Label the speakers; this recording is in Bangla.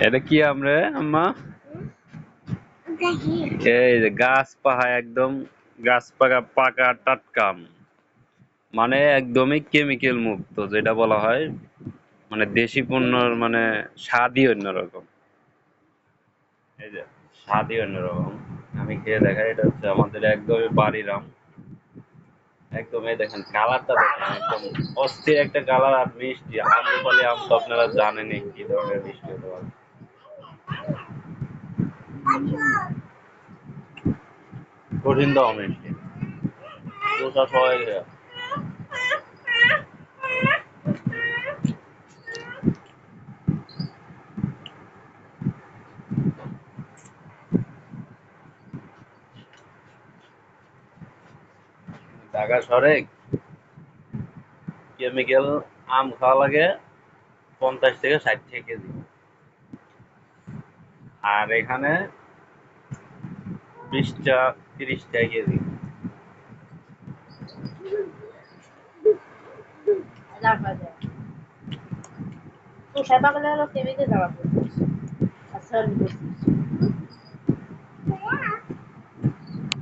Speaker 1: এটা কি আমরা আম্মা? এই যে গাছ পাহা একদম গাছ পাকা পাকা টাটকা আম। মানে একদমই কেমিক্যাল মুক্ত যেটা বলা হয় মানে দেশি পণ্যর মানে স্বাদই অন্যরকম। এই যে স্বাদই অন্যরকম। আমি খেয়ে দেখাই, এটা হচ্ছে আমাদের একদমই বাড়ির আম। একদম এই দেখেন কালারটা দেখেন একদম অস্থির একটা কালার আর মিষ্টি। আম্রপালি আম তো আপনারা জানেনই কি ধরনের মিষ্টি হতে পারে। কঠিন দাও মিষ্টি ওটা সবাই খায়। ঢাকা শহরে কেমিক্যাল আম খাওয়া লাগে 50 থেকে 60 টাকা কেজি, আর এখানে 20 টা 30 টাকা কেজি।
Speaker 2: তুষার পাগলের কেমিকে যাওয়া করছিস আচ্ছা